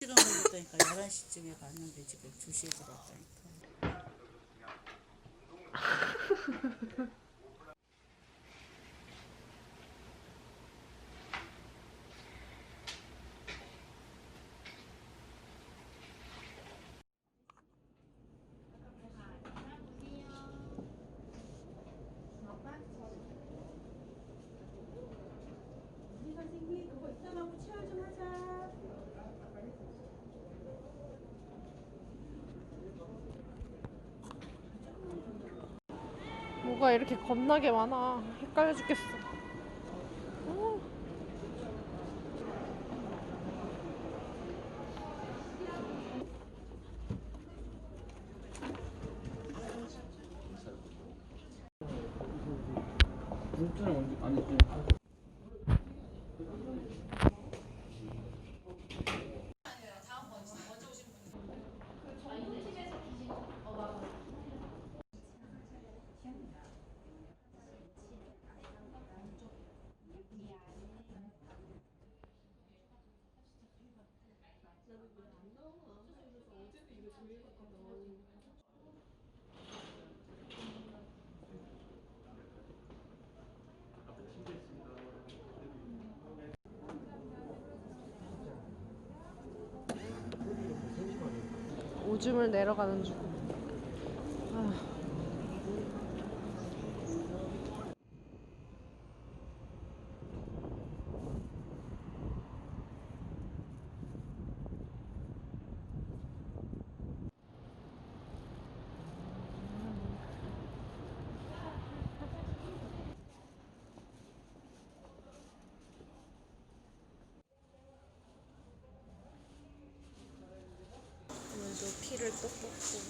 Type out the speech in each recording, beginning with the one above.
시간 걸렸다니까. 11시쯤에 갔는데 지금 2시에 들어왔다니까. 뭐가 이렇게 겁나게 많아. 헷갈려 죽겠어. 오줌을 내려가는 중. 오늘도 피를 또 뽑고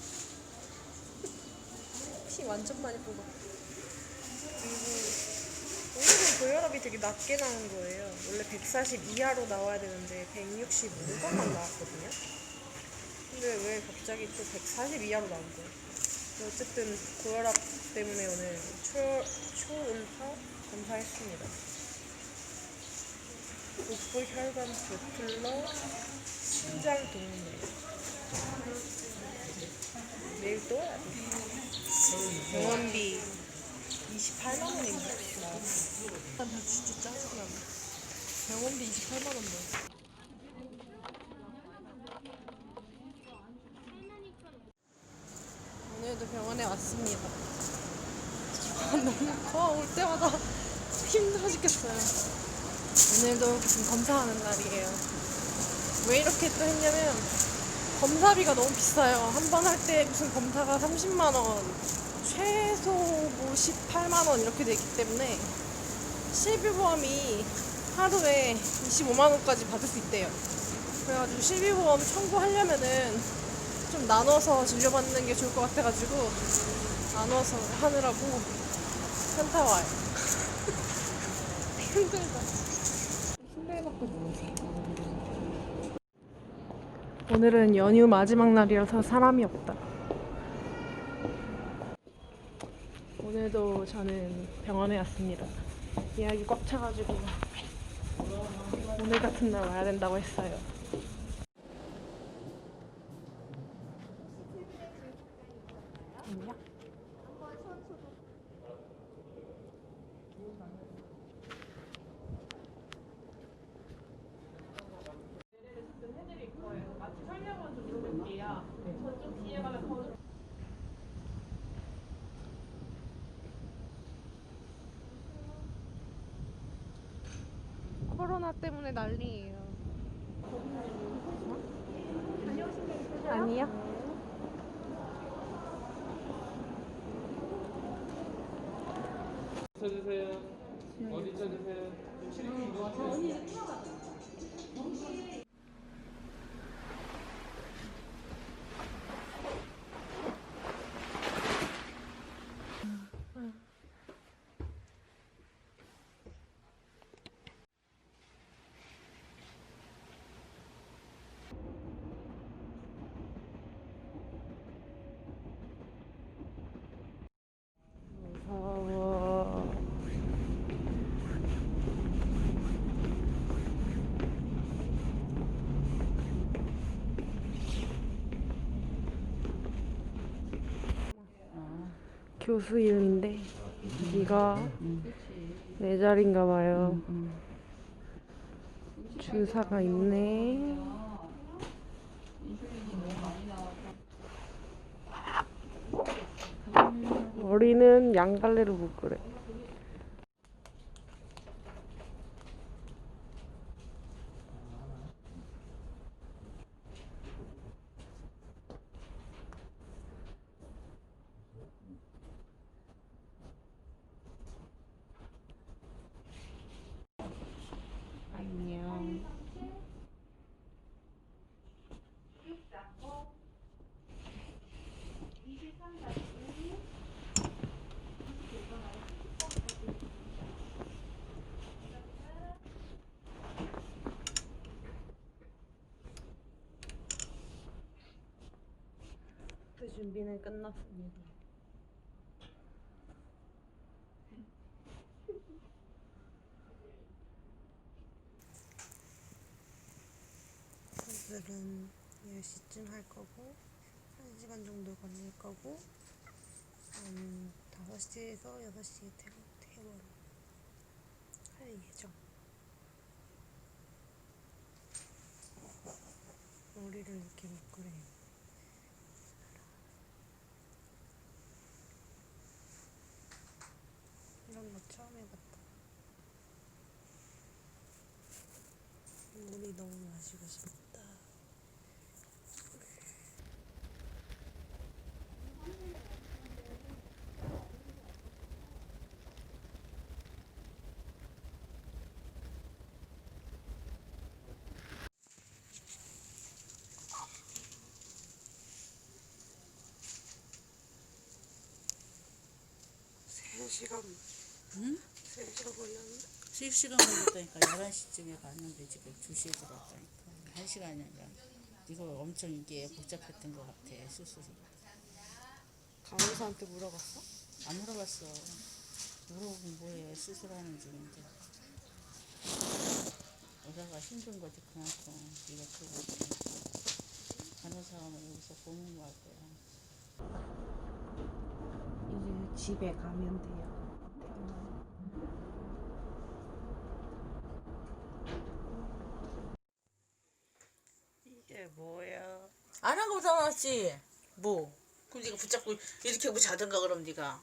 피 완전 많이 뽑아. 그리고 오늘은 고혈압이 되게 낮게 나온 거예요. 원래 140 이하로 나와야 되는데 165가만 나왔거든요. 근데 왜 갑자기 또 140 이하로 나온 거예요? 어쨌든 고혈압 때문에 오늘 초음파 검사했습니다. 복부 혈관 도플러 심장 동물. 내일 또 해야 돼. 병원비 28만 원인가 나왔어. 나 진짜 짜증나네. 병원비 28만 원 뭐. 오늘도 병원에 왔습니다. 너무 커. 올 때마다 힘들어 죽겠어요. 오늘도 무슨 검사하는 날이에요. 왜 이렇게 또 했냐면 검사비가 너무 비싸요. 한 번 할 때 무슨 검사가 30만 원, 최소 뭐 18만 원 이렇게 되기 때문에 실비보험이 하루에 25만 원까지 받을 수 있대요. 그래가지고 실비보험 청구하려면은 좀 나눠서 진료받는 게 좋을 것 같아가지고 나눠서 하느라고 현타 와요. 힘들다. 신뢰받고 누우세요. 오늘은 연휴 마지막 날이라서 사람이 없다. 오늘도 저는 병원에 왔습니다. 예약이 꽉 차가지고 오늘 같은 날 와야 된다고 했어요. 아니야? 코로나 때문에 난리예요. 아니야? 쳐주세요. 어디 쳐주세요. 교수일인데 이거 내 자리인가 봐요. 주사가 있네. 머리는 양갈래로 묶으래. 안녕. 준비는 끝났습니다. 수술은 10시쯤 할 거고 1시간 정도 걸릴 거고 5시에서 6시에 퇴원할 예정. 머리를 이렇게 묶으래요. 이런 거 처음 해봤다. 물이 너무 마시고 싶다. 응? 3시간 걸렸는데? 3시간 걸렸다니까. 11시쯤에 갔는데 지금 2시에 들어왔다니까. 1시간이 아니라. 이거 엄청 이게 복잡했던 것 같아, 수술이. 간호사한테 물어봤어? 안 물어봤어. 물어보면 뭐해, 수술하는 중인데. 의사가 힘든 거지, 그만큼. 이거 그거. 간호사가 여기서 고문할 거야. 이제 집에 가면 돼요. 이게 뭐야? 안 하고 나왔지. 뭐? 그럼 네가 붙잡고 이렇게 하고 자든가 그럼 네가.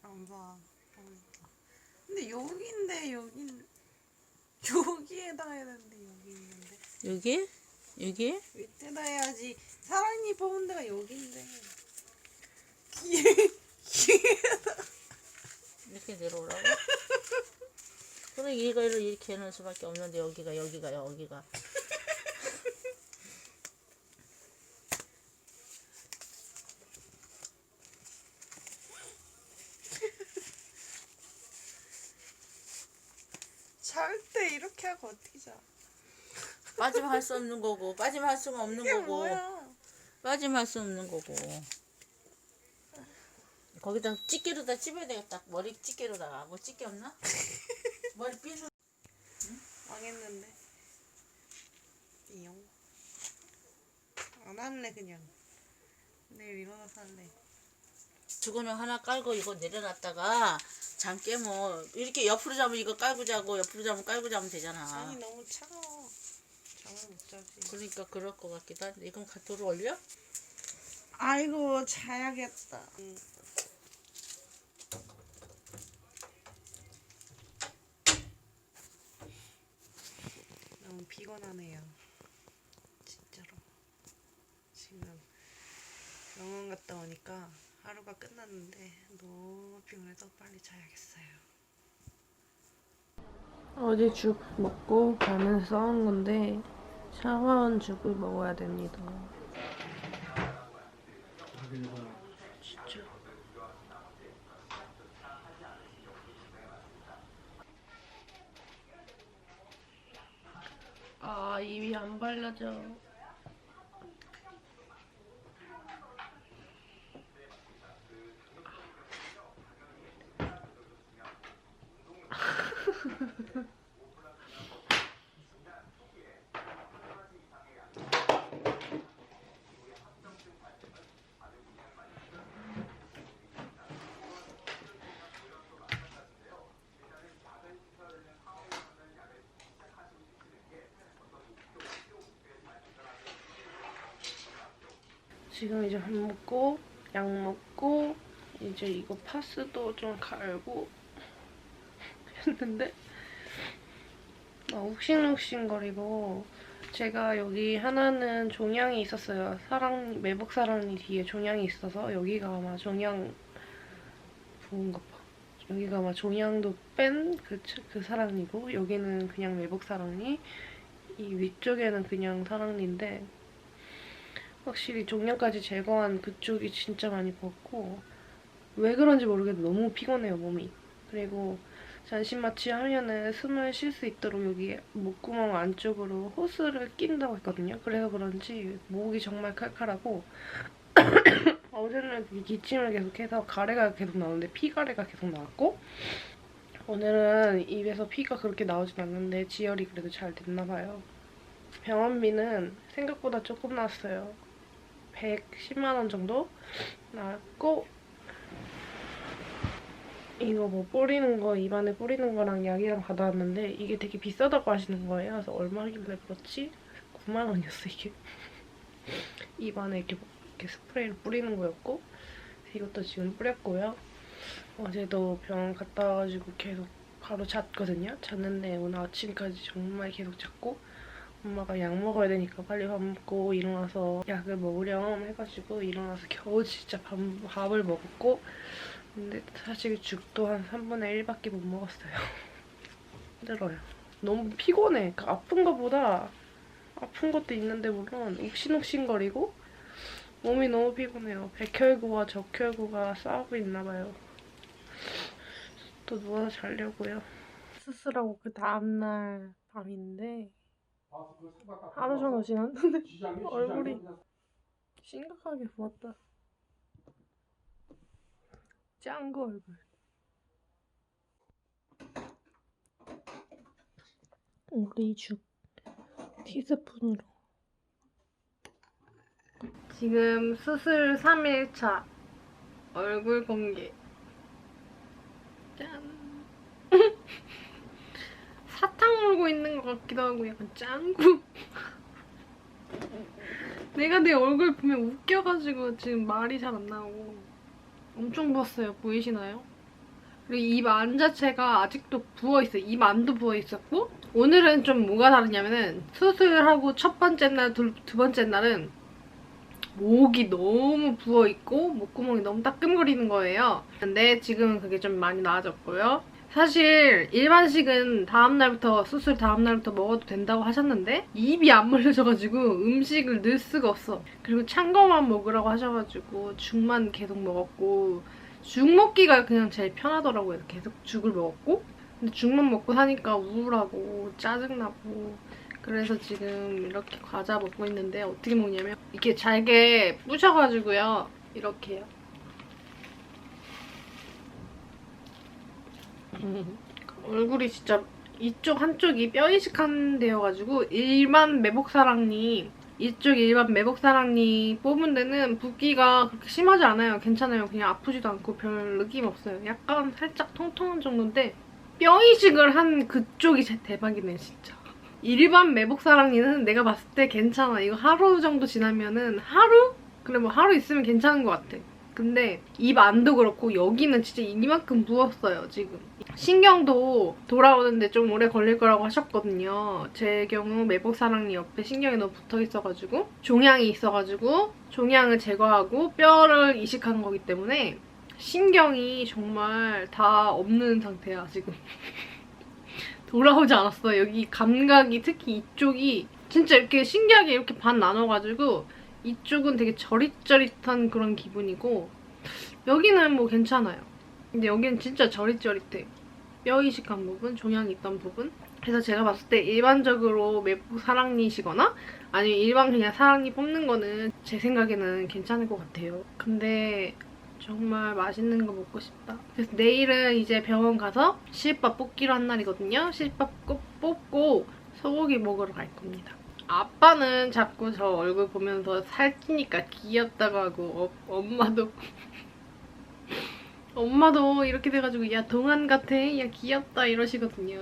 안 봐. 근데 여기인데 여기에다 해야 되는데 여기 있는데 여기? 여기? 밑에다 해야지. 사랑니 뽑은 데가 여기인데 이렇게 내려오라고? 그래 이거를 이렇게 해놓을 수밖에 없는데 여기가 잘 때 이렇게 하고 어떻게 자? 빠지면 할 수 없는 거고 빠지면 할 수가 없는 이게 거고 뭐야? 빠지면 할 수 없는 거고 거기다 집게로다 찝어야 되겠다. 머리 집게로다가 뭐 집게 없나? 머리 삐는 망했는데. 이용. 안 할래 그냥. 내일 일어나서 할래. 주거는 하나 깔고 이거 내려놨다가 잠 깨면 이렇게 옆으로 자면 이거 깔고 자고 옆으로 자면 깔고 자면 되잖아. 아니 너무 차가워. 잠을 못 자지. 그러니까 그럴 것 같기도 한데 이건 가도로 올려? 아이고 자야겠다. 너무 피곤하네요. 진짜로. 지금 병원 갔다 오니까 하루가 끝났는데 너무 피곤해서 빨리 자야겠어요. 어제 죽 먹고 가면서 싸운 건데 샤워한 죽을 먹어야 됩니다. 진짜. 아, 입이 안 발라져. 지금 이제 밥 먹고 약 먹고 이제 이거 파스도 좀 갈고 했는데 욱신욱신거리고 제가 여기 하나는 종양이 있었어요. 매복사랑니 뒤에 종양이 있어서 여기가 아마 종양 부은 것 봐. 여기가 아마 종양도 뺀 그 사랑니고 여기는 그냥 매복사랑니 이 위쪽에는 그냥 사랑니인데 확실히 종양까지 제거한 그쪽이 진짜 많이 부었고 왜 그런지 모르겠는데 너무 피곤해요 몸이. 그리고 잔심마취 하면은 숨을 쉴 수 있도록 여기 목구멍 안쪽으로 호스를 낀다고 했거든요. 그래서 그런지 목이 정말 칼칼하고 어제는 기침을 계속해서 가래가 계속 나오는데 피가래가 계속 나왔고 오늘은 입에서 피가 그렇게 나오진 않는데 지혈이 그래도 잘 됐나봐요. 병원비는 생각보다 조금 나왔어요. 110만 원 정도 나왔고 이거 뭐 뿌리는 거 입안에 뿌리는 거랑 약이랑 받아왔는데 이게 되게 비싸다고 하시는 거예요. 그래서 얼마길래 그렇지? 9만 원이었어 이게. 입안에 이렇게 스프레이를 뿌리는 거였고 이것도 지금 뿌렸고요. 어제도 병원 갔다 와가지고 계속 바로 잤거든요. 잤는데 오늘 아침까지 정말 계속 잤고 엄마가 약 먹어야 되니까 빨리 밥 먹고 일어나서 약을 먹으렴 해가지고 일어나서 겨우 진짜 밥을 먹었고 근데 사실 죽도 한 3분의 1밖에 못 먹었어요. 힘들어요. 너무 피곤해. 그러니까 아픈 거보다 아픈 것도 있는데 물론 욱신욱신거리고 몸이 너무 피곤해요. 백혈구와 적혈구가 싸우고 있나봐요. 또 누워서 자려고요. 수술하고 그 다음날 밤인데 하루 종일 지났는데 얼굴이 심각하게 부었다. 짱구 얼굴. 우리 죽 티스푼으로. 지금 수술 3일차 얼굴 공개. 짠. 사탕 물고 있는 것 같기도 하고 약간 짱구. 내가 내 얼굴 보면 웃겨가지고 지금 말이 잘 안 나오고 엄청 부었어요. 보이시나요? 그리고 입 안 자체가 아직도 부어있어요. 입 안도 부어있었고 오늘은 좀 뭐가 다르냐면은 수술하고 첫 번째 날, 두 번째 날은 목이 너무 부어있고 목구멍이 너무 따끔거리는 거예요. 근데 지금은 그게 좀 많이 나아졌고요. 사실 일반식은 수술 다음날부터 먹어도 된다고 하셨는데 입이 안 물려져가지고 음식을 넣을 수가 없어. 그리고 찬 거만 먹으라고 하셔가지고 죽만 계속 먹었고 죽 먹기가 그냥 제일 편하더라고요. 계속 죽을 먹었고 근데 죽만 먹고 사니까 우울하고 짜증나고 그래서 지금 이렇게 과자 먹고 있는데 어떻게 먹냐면 이렇게 잘게 부셔가지고요. 이렇게요. 얼굴이 진짜 이쪽 한쪽이 뼈 이식한 데여가지고 일반 매복사랑니 이쪽 일반 매복사랑니 뽑은 데는 붓기가 그렇게 심하지 않아요. 괜찮아요. 그냥 아프지도 않고 별 느낌 없어요. 약간 살짝 통통한 정도인데 뼈 이식을 한 그쪽이 대박이네 진짜. 일반 매복사랑니는 내가 봤을 때 괜찮아. 이거 하루 정도 지나면은 하루? 그래 뭐 하루 있으면 괜찮은 것 같아. 근데 입 안도 그렇고 여기는 진짜 이만큼 부었어요 지금. 신경도 돌아오는데 좀 오래 걸릴 거라고 하셨거든요. 제 경우 매복사랑니 옆에 신경이 너무 붙어있어가지고 종양이 있어가지고 종양을 제거하고 뼈를 이식한 거기 때문에 신경이 정말 다 없는 상태야 지금. 돌아오지 않았어. 여기 감각이 특히 이쪽이 진짜 이렇게 신기하게 이렇게 반 나눠가지고 이쪽은 되게 저릿저릿한 그런 기분이고 여기는 뭐 괜찮아요. 근데 여기는 진짜 저릿저릿해. 뼈 이식한 부분, 종양이 있던 부분. 그래서 제가 봤을 때 일반적으로 매복 사랑니시거나 아니면 일반 그냥 사랑니 뽑는 거는 제 생각에는 괜찮을 것 같아요. 근데 정말 맛있는 거 먹고 싶다. 그래서 내일은 이제 병원 가서 시집밥 뽑기로 한 날이거든요. 시집밥 뽑고 소고기 먹으러 갈 겁니다. 아빠는 자꾸 저 얼굴 보면서 살찌니까 귀엽다고 하고 엄마도 이렇게 돼가지고 야 동안 같아, 야 귀엽다 이러시거든요.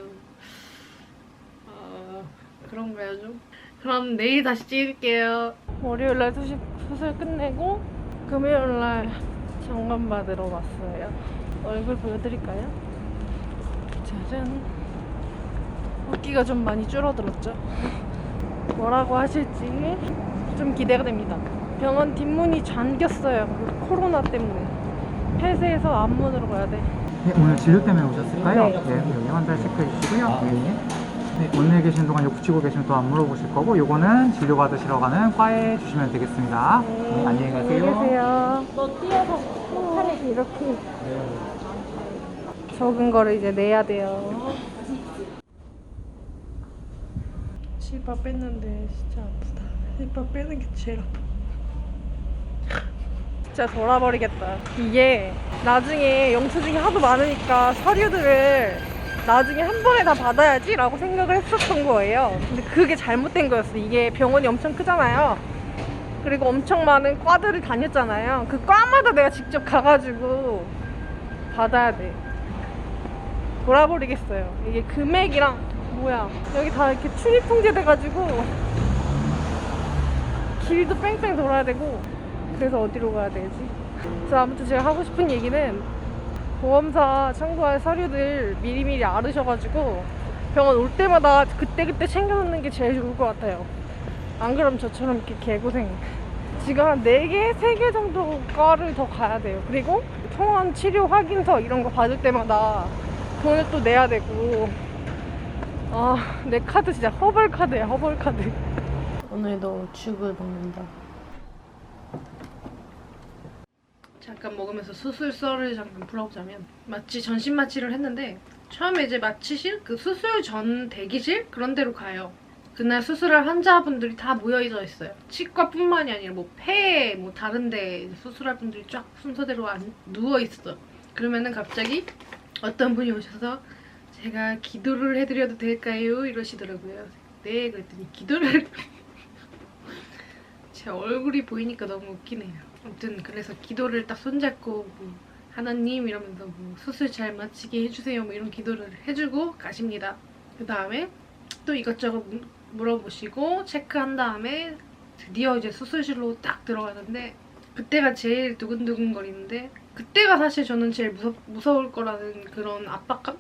그런 거야 좀. 그럼 내일 다시 찍을게요. 월요일날 2시 수술 끝내고 금요일날 점검 받으러 왔어요. 얼굴 보여드릴까요? 짜잔. 붓기가 좀 많이 줄어들었죠? 뭐라고 하실지 좀 기대가 됩니다. 병원 뒷문이 잠겼어요. 그 코로나 때문에. 폐쇄해서 앞문으로 가야 돼. 네, 오늘 진료 때문에 오셨을까요? 네. 여기 환자 체크해 주시고요. 네, 오늘 계신 동안 이거 붙이고 계시면 또 안 물어보실 거고, 요거는 진료 받으시러 가는 과에 주시면 되겠습니다. 네, 안녕히 가세요. 안녕히 계세요. 너 뛰어서 팔이 이렇게 적은 거를 이제 내야 돼요. 실밥 뺐는데 진짜 아프다. 실밥 빼는 게 제일 아파. 진짜 돌아버리겠다. 이게 나중에 영수증이 하도 많으니까 서류들을 나중에 한 번에 다 받아야지 라고 생각을 했었던 거예요. 근데 그게 잘못된 거였어. 이게 병원이 엄청 크잖아요. 그리고 엄청 많은 과들을 다녔잖아요. 그 과마다 내가 직접 가가지고 받아야 돼. 돌아버리겠어요. 이게 금액이랑 뭐야, 여기 다 이렇게 출입 통제돼가지고 길도 뺑뺑 돌아야 되고. 그래서 어디로 가야 되지? 그래서 아무튼 제가 하고 싶은 얘기는 보험사 청구할 서류들 미리미리 알으셔가지고 병원 올 때마다 그때그때 챙겨놓는 게 제일 좋을 것 같아요. 안 그럼 저처럼 이렇게 개고생. 지금 한 4개, 3개 정도 과를 더 가야 돼요. 그리고 통원 치료 확인서 이런 거 받을 때마다 돈을 또 내야 되고. 아, 내 카드 진짜 허벌 카드야, 허벌 카드. 오늘도 죽을 먹는다. 잠깐 먹으면서 수술썰을 잠깐 풀어보자면, 마취 전신 마취를 했는데 처음에 이제 마취실, 그 수술 전 대기실 그런 데로 가요. 그날 수술할 환자분들이 다 모여져 있어요. 치과뿐만이 아니라 뭐 폐, 뭐 다른데 수술할 분들이 쫙 순서대로 누워 있어. 그러면은 갑자기 어떤 분이 오셔서 제가 기도를 해드려도 될까요? 이러시더라고요. 네, 그랬더니 기도를 제 얼굴이 보이니까 너무 웃기네요. 아무튼 그래서 기도를 딱 손잡고 뭐 하나님 이러면서 뭐 수술 잘 마치게 해주세요 뭐 이런 기도를 해주고 가십니다. 그 다음에 또 이것저것 물어보시고 체크한 다음에 드디어 이제 수술실로 딱 들어가는데, 그때가 제일 두근두근 거리는데, 그때가 사실 저는 제일 무서울 거라는 그런 압박감?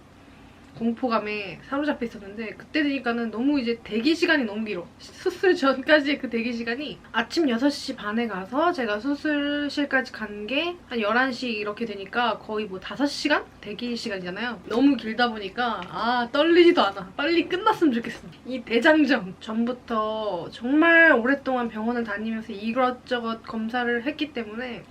공포감에 사로잡혀 있었는데, 그때 되니까는 너무 이제 대기 시간이 너무 길어. 수술 전까지의 그 대기 시간이 아침 6시 반에 가서 제가 수술실까지 간 게 한 11시 이렇게 되니까 거의 뭐 5시간? 대기 시간이잖아요. 너무 길다 보니까 떨리지도 않아. 빨리 끝났으면 좋겠어. 이 대장정. 전부터 정말 오랫동안 병원을 다니면서 이것저것 검사를 했기 때문에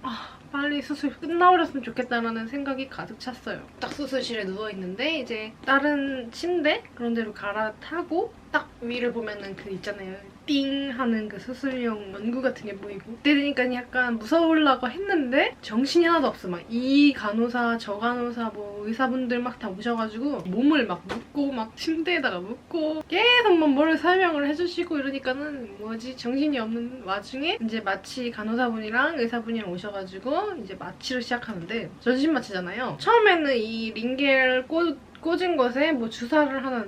빨리 수술 끝나버렸으면 좋겠다라는 생각이 가득 찼어요. 딱 수술실에 누워있는데 이제 다른 침대 그런 데로 갈아타고 딱 위를 보면은 그 있잖아요. 띵 하는 그 수술용 원구 같은 게 보이고, 그때 되니까 약간 무서우려고 했는데 정신이 하나도 없어. 막 이 간호사 저 간호사 뭐 의사분들 막 다 오셔가지고 몸을 막 묶고 막 침대에다가 묶고 계속 막 뭐를 설명을 해주시고 이러니까는 뭐지 정신이 없는 와중에 이제 마취 간호사분이랑 의사분이랑 오셔가지고 이제 마취를 시작하는데, 전신 마취잖아요. 처음에는 이 링겔 꽂은 것에 뭐 주사를 하나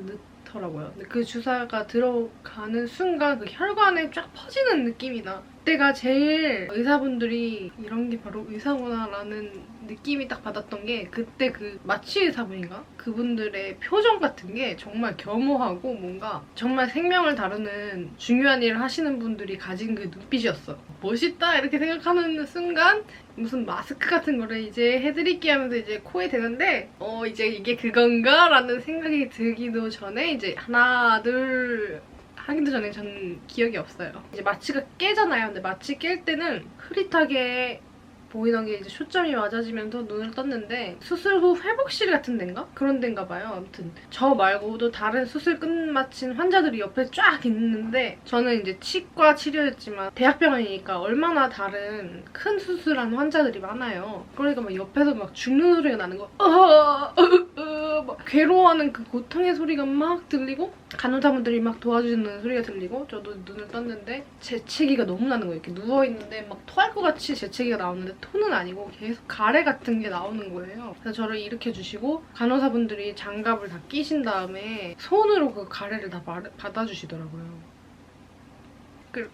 넣더라고요. 근데 그 주사가 들어가는 순간 그 혈관에 쫙 퍼지는 느낌이 나. 그때가 제일 의사분들이 이런 게 바로 의사구나라는 느낌이 딱 받았던 게, 그때 그 마취 의사분인가? 그분들의 표정 같은 게 정말 겸허하고 뭔가 정말 생명을 다루는 중요한 일을 하시는 분들이 가진 그 눈빛이었어. 멋있다 이렇게 생각하는 순간 무슨 마스크 같은 거를 이제 해드릴게 하면서 이제 코에 대는데 이제 이게 그건가? 라는 생각이 들기도 전에 이제 하나 둘 하기도 전에 저는 기억이 없어요. 이제 마취가 깨잖아요. 근데 마취 깰 때는 흐릿하게 보이던 게 이제 초점이 맞아지면서 눈을 떴는데, 수술 후 회복실 같은 데인가? 그런 데인가 봐요. 아무튼 저 말고도 다른 수술 끝마친 환자들이 옆에 쫙 있는데, 저는 이제 치과 치료였지만 대학병원이니까 얼마나 다른 큰 수술한 환자들이 많아요. 그러니까 막 옆에서 막 죽는 소리가 나는 거, 막 괴로워하는 그 고통의 소리가 막 들리고, 간호사분들이 막 도와주는 소리가 들리고, 저도 눈을 떴는데 재채기가 너무 나는 거예요. 이렇게 누워있는데 막 토할 것 같이 재채기가 나오는데 토는 아니고 계속 가래 같은 게 나오는 거예요. 그래서 저를 일으켜주시고 간호사분들이 장갑을 다 끼신 다음에 손으로 그 가래를 다 받아주시더라고요.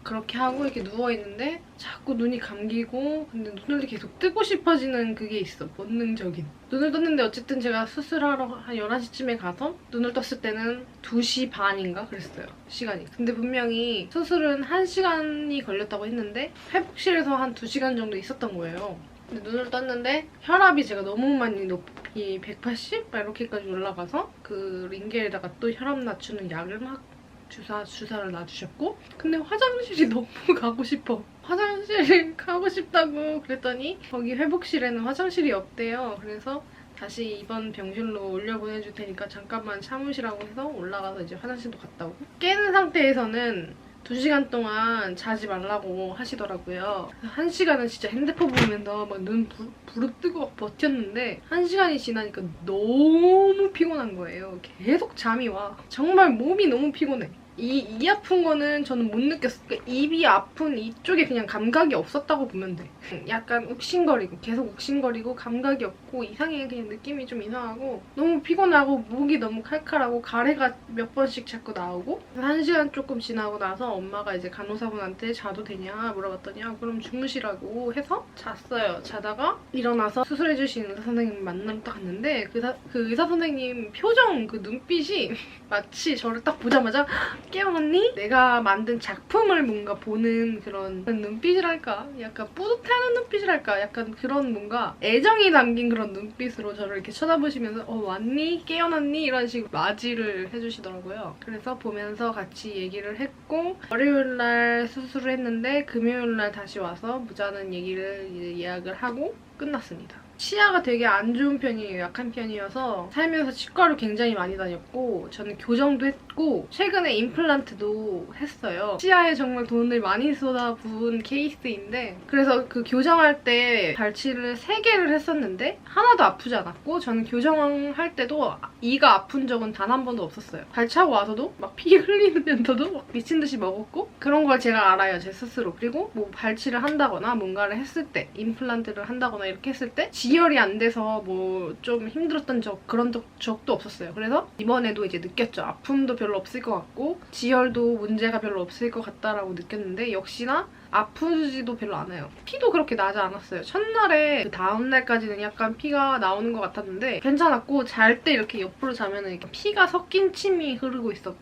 그렇게 하고 이렇게 누워있는데 자꾸 눈이 감기고 근데 눈을 계속 뜨고 싶어지는 그게 있어. 본능적인. 눈을 떴는데 어쨌든 제가 수술하러 한 11시쯤에 가서 눈을 떴을 때는 2시 반인가 그랬어요. 시간이. 근데 분명히 수술은 1시간이 걸렸다고 했는데 회복실에서 한 2시간 정도 있었던 거예요. 근데 눈을 떴는데 혈압이 제가 너무 많이 높이 180? 막 이렇게까지 올라가서 그 링겔에다가 또 혈압 낮추는 약을 막 주사를 놔주셨고 근데 화장실이 너무 가고 싶어. 화장실 가고 싶다고 그랬더니 거기 회복실에는 화장실이 없대요. 그래서 다시 이번 병실로 올려보내줄 테니까 잠깐만 참으시라고 해서 올라가서 이제 화장실도 갔다 오고 깨는 상태에서는 2시간 동안 자지 말라고 하시더라고요. 1시간은 진짜 핸드폰 보면서 막 눈 부릅뜨고 버텼는데 1시간이 지나니까 너무 피곤한 거예요. 계속 잠이 와. 정말 몸이 너무 피곤해. 이 아픈 거는 저는 못 느꼈어요. 그러니까 입이 아픈 이쪽에 그냥 감각이 없었다고 보면 돼. 약간 욱신거리고 계속 욱신거리고 감각이 없고 이상해. 그냥 느낌이 좀 이상하고 너무 피곤하고 목이 너무 칼칼하고 가래가 몇 번씩 자꾸 나오고 1시간 조금 지나고 나서 엄마가 이제 간호사분한테 자도 되냐 물어봤더니 그럼 주무시라고 해서 잤어요. 자다가 일어나서 수술해주신 의사 선생님 만나러 딱 갔는데 그 의사 선생님 표정 그 눈빛이 마치 저를 딱 보자마자 깨어났니? 내가 만든 작품을 뭔가 보는 그런 눈빛이랄까? 약간 뿌듯해하는 눈빛이랄까? 약간 그런 뭔가 애정이 담긴 그런 눈빛으로 저를 이렇게 쳐다보시면서 왔니? 깨어났니? 이런 식으로 맞이를 해주시더라고요. 그래서 보면서 같이 얘기를 했고 월요일날 수술을 했는데 금요일날 다시 와서 보자는 얘기를 이제 예약을 하고 끝났습니다. 치아가 되게 안 좋은 편이에요. 약한 편이어서 살면서 치과를 굉장히 많이 다녔고 저는 교정도 했고 최근에 임플란트도 했어요. 치아에 정말 돈을 많이 쏟아부은 케이스인데 그래서 그 교정할 때 발치를 3개를 했었는데 하나도 아프지 않았고 저는 교정할 때도 이가 아픈 적은 단 한 번도 없었어요. 발치하고 와서도 막 피 흘리면서도 막 미친 듯이 먹었고 그런 걸 제가 알아요. 제 스스로. 그리고 뭐 발치를 한다거나 뭔가를 했을 때 임플란트를 한다거나 이렇게 했을 때 지혈이 안 돼서 뭐 좀 힘들었던 그런 적도 없었어요. 그래서 이번에도 이제 느꼈죠. 아픔도 별로 없을 것 같고 지혈도 문제가 별로 없을 것 같다라고 느꼈는데 역시나 아프지도 별로 않아요. 피도 그렇게 나지 않았어요. 첫날에 그 다음날까지는 약간 피가 나오는 것 같았는데 괜찮았고 잘 때 이렇게 옆으로 자면은 피가 섞인 침이 흐르고 있었고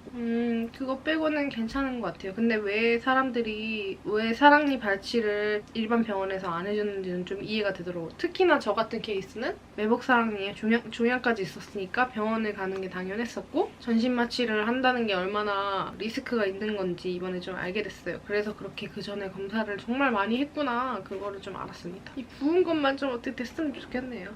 그거 빼고는 괜찮은 것 같아요. 근데 왜 사랑니 발치를 일반 병원에서 안 해주는지는 좀 이해가 되더라고요. 특히나 저 같은 케이스는 매복사랑니에 종양까지 있었으니까 병원에 가는 게 당연했었고 전신 마취를 한다는 게 얼마나 리스크가 있는 건지 이번에 좀 알게 됐어요. 그래서 그렇게 그 전에 검사를 정말 많이 했구나 그거를 좀 알았습니다. 이 부은 것만 좀 어떻게 됐으면 좋겠네요.